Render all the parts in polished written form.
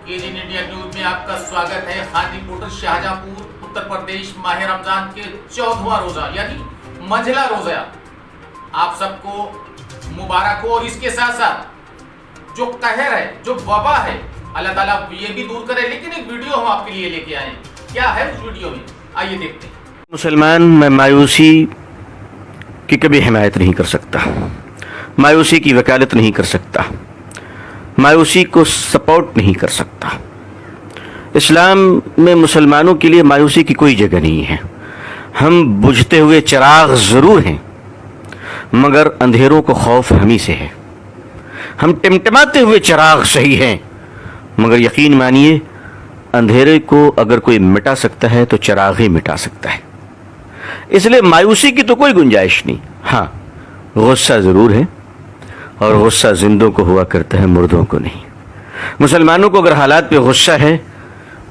AGN India news में आपका स्वागत है। खादी मोटर शाहजहांपुर उत्तर प्रदेश माह रमजान के 14वां रोजा यानी मंझला रोजा आप सबको मुबारक हो। और इसके साथ साथ जो कहर है, जो वबा है, अल्लाह ताला ये भी दूर करे। लेकिन एक वीडियो हम आपके लिए लेके आए, क्या है उस वीडियो में, आइए देखते हैं। मुसलमान मैं मायूसी की कभी हिमायत नहीं कर सकता, मायूसी की वकालत नहीं कर सकता, मायूसी को सपोर्ट नहीं कर सकता। इस्लाम में मुसलमानों के लिए मायूसी की कोई जगह नहीं है। हम बुझते हुए चिराग ज़रूर हैं, मगर अंधेरों को खौफ हमी से है। हम टिमटिमाते हुए चिराग सही हैं, मगर यकीन मानिए अंधेरे को अगर कोई मिटा सकता है तो चिराग ही मिटा सकता है। इसलिए मायूसी की तो कोई गुंजाइश नहीं। हाँ, गुस्सा ज़रूर है, और गुस्सा जिंदों को हुआ करता है, मुर्दों को नहीं। मुसलमानों को अगर हालात पे गुस्सा है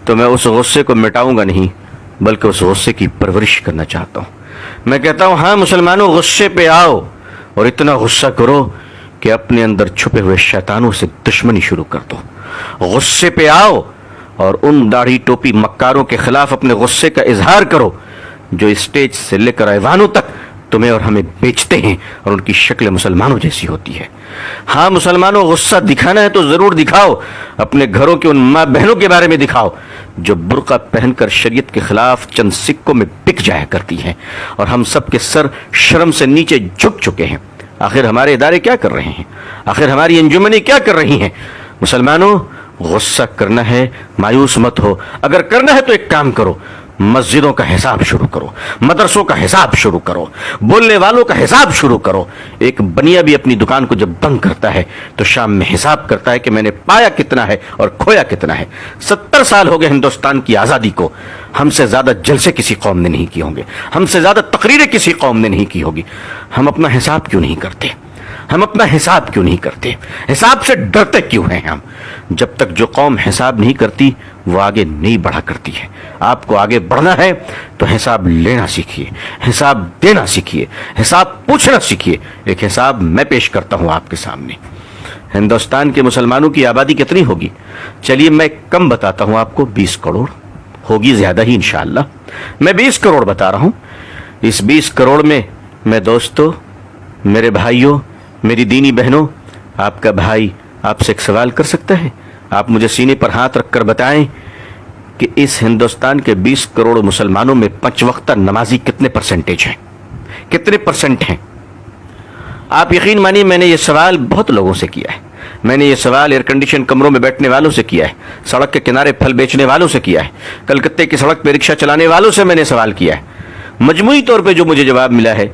तो मैं उस गुस्से को मिटाऊंगा नहीं, बल्कि उस गुस्से की परवरिश करना चाहता हूँ। मैं कहता हूँ, हाँ मुसलमानों, गुस्से पे आओ और इतना गुस्सा करो कि अपने अंदर छुपे हुए शैतानों से दुश्मनी शुरू कर दो। गुस्से पे आओ और उन दाढ़ी टोपी मक्कारों के खिलाफ अपने गुस्से का इजहार करो जो स्टेज से लेकर ऐवानों तक तुम्हें और हमें बेचते हैं, और उनकी शक्ल मुसलमानों जैसी होती है। हाँ मुसलमानों, गुस्सा दिखाना है तो जरूर दिखाओ। अपने घरों के उन माँ बहनों के बारे में दिखाओ जो बुर्का पहनकर शरीयत के खिलाफ चंद सिक्कों में बिक जाया करती हैं, और हम सब के सर शर्म से नीचे झुक चुके हैं। आखिर हमारे इदारे क्या कर रहे हैं? आखिर हमारी अंजुमनें क्या कर रही हैं? मुसलमानों, गुस्सा करना है, मायूस मत हो। अगर करना है तो एक काम करो, मस्जिदों का हिसाब शुरू करो, मदरसों का हिसाब शुरू करो, बोलने वालों का हिसाब शुरू करो। एक बनिया भी अपनी दुकान को जब बंद करता है तो शाम में हिसाब करता है कि मैंने पाया कितना है और खोया कितना है। 70 साल हो गए हिंदुस्तान की आज़ादी को, हमसे ज़्यादा जलसे किसी कौम ने नहीं किए होंगे, हमसे ज़्यादा तकरीरें किसी कौम ने नहीं की होगी। हम अपना हिसाब क्यों नहीं करते? हम अपना हिसाब क्यों नहीं करते? हिसाब से डरते क्यों हैं हम? जब तक जो कौम हिसाब नहीं करती वो आगे नहीं बढ़ा करती है। आपको आगे बढ़ना है तो हिसाब लेना सीखिए, हिसाब देना सीखिए, हिसाब पूछना सीखिए। एक हिसाब मैं पेश करता हूं आपके सामने। हिंदुस्तान के मुसलमानों की आबादी कितनी होगी? चलिए मैं कम बताता हूं आपको, 20 करोड़ होगी, ज्यादा ही इंशाअल्लाह। मैं 20 करोड़ बता रहा हूं। इस 20 करोड़ में मैं दोस्तों, मेरे भाइयों, मेरी दीनी बहनों, आपका भाई आपसे एक सवाल कर सकता है? आप मुझे सीने पर हाथ रखकर बताएं कि इस हिंदुस्तान के 20 करोड़ मुसलमानों में 5 वक्त नमाजी कितने परसेंटेज हैं? कितने परसेंट हैं? आप यकीन मानिए, मैंने ये सवाल बहुत लोगों से किया है। मैंने ये सवाल एयर कंडीशन कमरों में बैठने वालों से किया है, सड़क के किनारे फल बेचने वालों से किया है, कलकत्ते की सड़क पर रिक्शा चलाने वालों से मैंने सवाल किया है। मजमूई तौर पर जो मुझे जवाब मिला है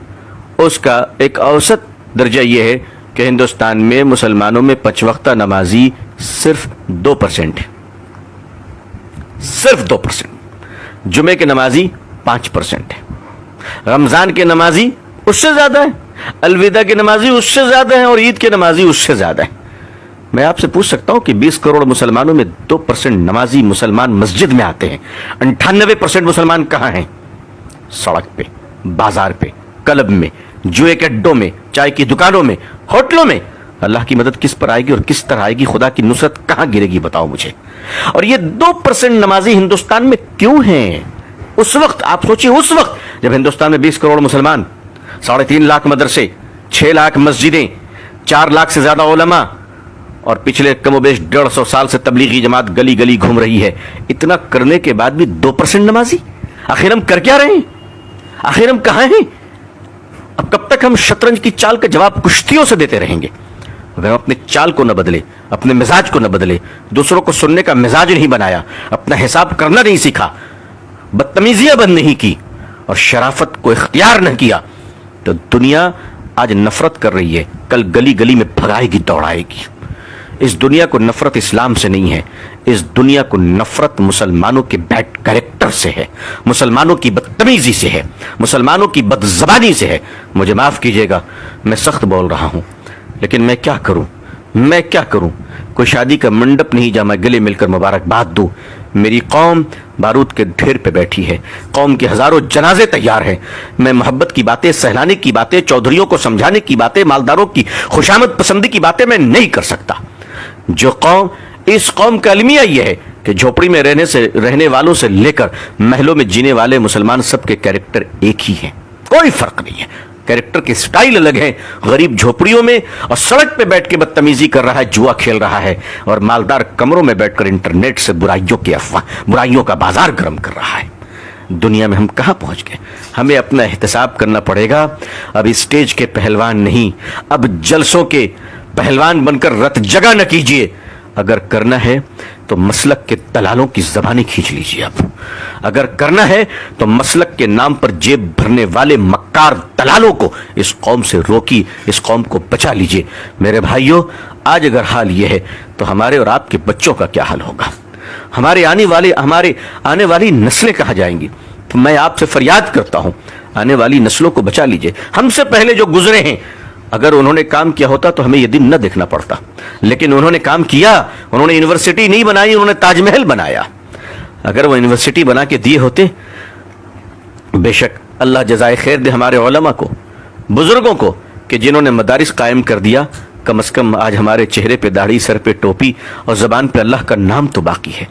उसका एक औसत दर्जा यह है कि हिंदुस्तान में मुसलमानों में 5 वक्त नमाजी सिर्फ 2% है, सिर्फ 2%। जुमे के नमाजी 5% है, रमजान के नमाजी उससे ज्यादा है, अलविदा के नमाजी उससे ज्यादा है, और ईद के नमाजी उससे ज्यादा है। मैं आपसे पूछ सकता हूं कि 20 करोड़ मुसलमानों में 2% नमाजी मुसलमान मस्जिद में आते हैं। 98% मुसलमान कहां हैं? सड़क पे, बाजार पे, क्लब में, जुए के अड्डों में, चाय की दुकानों में, होटलों में। अल्लाह की मदद किस पर आएगी और किस तरह आएगी? खुदा की नुसरत कहां गिरेगी, बताओ मुझे। और ये 2% नमाजी हिंदुस्तान में क्यों हैं? उस वक्त आप सोचिए, उस वक्त जब हिंदुस्तान में 20 करोड़ मुसलमान, 3.5 लाख मदरसे, 6 लाख मस्जिदें, 4 लाख से ज्यादा उलमा, और पिछले कमोबेश 150 साल से तबलीगी जमात गली गली घूम रही है। इतना करने के बाद भी 2% नमाजी। आखिर हम कर क्या रहे हैं? आखिर हम कहां हैं? अब कब तक हम शतरंज की चाल का जवाब कुश्तियों से देते रहेंगे? अगर हम अपने चाल को न बदले, अपने मिजाज को न बदले, दूसरों को सुनने का मिजाज नहीं बनाया, अपना हिसाब करना नहीं सीखा, बदतमीजियां बंद नहीं की, और शराफत को इख्तियार न किया, तो दुनिया आज नफरत कर रही है, कल गली गली में भगाएगी, दौड़ाएगी। इस दुनिया को नफरत इस्लाम से नहीं है, इस दुनिया को नफरत मुसलमानों के बैड कैरेक्टर से है, मुसलमानों की बदतमीजी से है, मुसलमानों की बदज़बानी से है। मुझे माफ कीजिएगा, मैं सख्त बोल रहा हूं, लेकिन मैं क्या करूं? मैं क्या करूं? कोई शादी का मंडप नहीं जहां मैं गले मिलकर मुबारकबाद दूं। मेरी कौम बारूद के ढेर पे बैठी है, कौम के हजारों जनाजे तैयार हैं। मैं मोहब्बत की बातें, सहलाने की बातें, चौधरियों को समझाने की बातें, मालदारों की खुशामद पसंदी की बातें मैं नहीं कर सकता। जो कौम, इस कौम का अलमिया यह है कि झोपड़ी में रहने वालों से लेकर महलों में जीने वाले मुसलमान सबके कैरेक्टर एक ही हैं, कोई फर्क नहीं है। कैरेक्टर के स्टाइल अलग है। गरीब झोपड़ियों में और सड़क पे बैठ के बदतमीजी कर रहा है, जुआ खेल रहा है, और मालदार कमरों में बैठकर इंटरनेट से बुराइयों का बाजार गर्म कर रहा है। दुनिया में हम कहां पहुंच गए? हमें अपना एहतसाब करना पड़ेगा। अब स्टेज के पहलवान नहीं, अब जलसों के पहलवान बनकर रत जगह न कीजिए। अगर करना है तो मसलक के दलालों की ज़बानी खींच लीजिए। अब अगर करना है तो मसलक के नाम पर जेब भरने वाले मक्कार दलालों को इस कौम से रोकी, इस कौम को बचा लीजिए। मेरे भाइयों, आज अगर हाल यह है तो हमारे और आपके बच्चों का क्या हाल होगा? हमारे आने वाली नस्लें कहाँ जाएंगी? तो मैं आपसे फरियाद करता हूं, आने वाली नस्लों को बचा लीजिए। हमसे पहले जो गुजरे हैं, अगर उन्होंने काम किया होता तो हमें यह दिन न देखना पड़ता, लेकिन उन्होंने काम किया। उन्होंने यूनिवर्सिटी नहीं बनाई, उन्होंने ताजमहल बनाया। अगर वो यूनिवर्सिटी बना के दिए होते, बेशक अल्लाह जज़ाए खैर दे हमारे उलमा को, बुजुर्गों को, कि जिन्होंने मदारिस कायम कर दिया। कम से कम आज हमारे चेहरे पे दाढ़ी, सर पे टोपी और ज़बान पे अल्लाह का नाम तो बाकी है।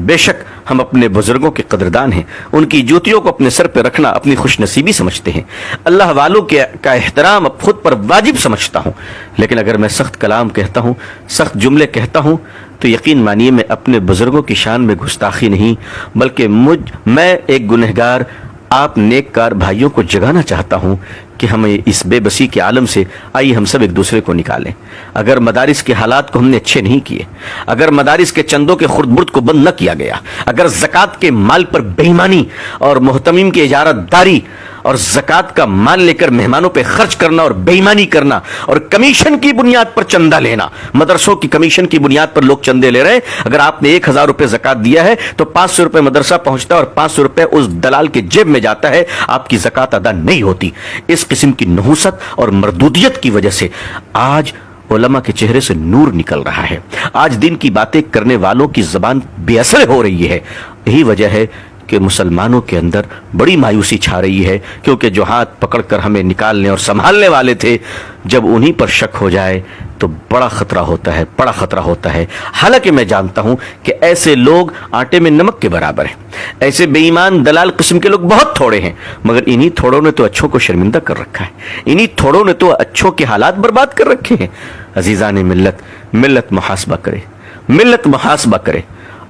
बेशक हम अपने बुजुर्गों के कदरदान हैं, उनकी जूतियों को अपने सर पे रखना अपनी खुशनसीबी समझते हैं। अल्लाह वालों का एहतराम अब खुद पर वाजिब समझता हूँ। लेकिन अगर मैं सख्त कलाम कहता हूँ, सख्त जुमले कहता हूँ, तो यकीन मानिए मैं अपने बुजुर्गों की शान में गुस्ताखी नहीं, बल्कि मैं एक गुनहगार आप नेककार भाइयों को जगाना चाहता हूं कि हमें इस बेबसी के आलम से आइए हम सब एक दूसरे को निकालें। अगर मदारिस के हालात को हमने अच्छे नहीं किए, अगर मदारिस के चंदों के खुर्द-बुर्द को बंद न किया गया, अगर ज़कात के माल पर बेईमानी और मुहतमिम की इजारतदारी और ज़कात का माल लेकर मेहमानों पे खर्च करना और बेईमानी करना और कमीशन की बुनियाद पर चंदा लेना, मदरसों की कमीशन की बुनियाद पर लोग चंदे ले रहे हैं। अगर आपने 1000 रुपए ज़कात दिया है तो 500 रुपए मदरसा पहुंचता है और 500 रुपए उस दलाल के जेब में जाता है, आपकी ज़कात अदा नहीं होती। इस किस्म की नहुसत और मरदूदियत की वजह से आज उलमा के चेहरे से नूर निकल रहा है। आज दिन की बातें करने वालों की जबान बेअसर हो रही है। यही वजह है कि मुसलमानों के अंदर बड़ी मायूसी छा रही है, क्योंकि जो हाथ पकड़कर हमें निकालने और संभालने वाले थे, जब उन्हीं पर शक हो जाए तो बड़ा खतरा होता है, बड़ा खतरा होता है। हालांकि मैं जानता हूं कि ऐसे लोग आटे में नमक के बराबर हैं, ऐसे बेईमान दलाल किस्म के लोग बहुत थोड़े हैं, मगर इन्हीं थोड़ों ने तो अच्छों को शर्मिंदा कर रखा है, इन्हीं थोड़ों ने तो अच्छों के हालात बर्बाद कर रखे हैं। अजीजान मिल्लत, मिल्लत मुहासबा करे, मिल्लत मुहासबा करे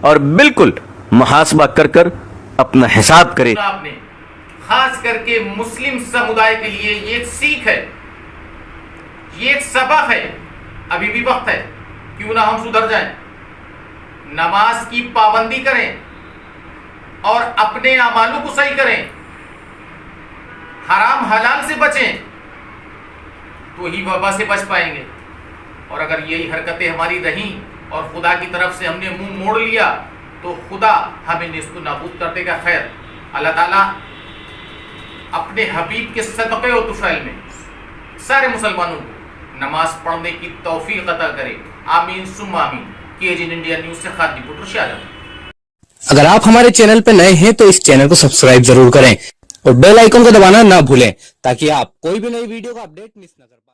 और बिल्कुल मुहासबा कर कर अपना हिसाब करे। आपने खास करके मुस्लिम समुदाय के लिए ये एक सीख है, ये एक सबक है। अभी भी वक्त है, क्यों ना हम सुधर जाएं, नमाज की पाबंदी करें और अपने अमालों को सही करें, हराम हलाल से बचें, तो ही वबा से बच पाएंगे। और अगर यही हरकतें हमारी रहीं और खुदा की तरफ से हमने मुंह मोड़ लिया तो खुदा हमें निस्तु नाबूद कर देगा। खैर, अल्लाह ताला अपने हबीब के सदक़े और तुफ़ैल में सारे मुसलमानों को नमाज पढ़ने की तौफीक अता करे। आमीन सुम्मा आमीन। KGN इंडिया न्यूज़ से खादी पुत्र शाहजहां। अगर आप हमारे चैनल पर नए हैं तो इस चैनल को सब्सक्राइब जरूर करें और बेल आइकन को दबाना ना भूलें, ताकि आप कोई भी नई वीडियो का अपडेट मिस न कर पाएं।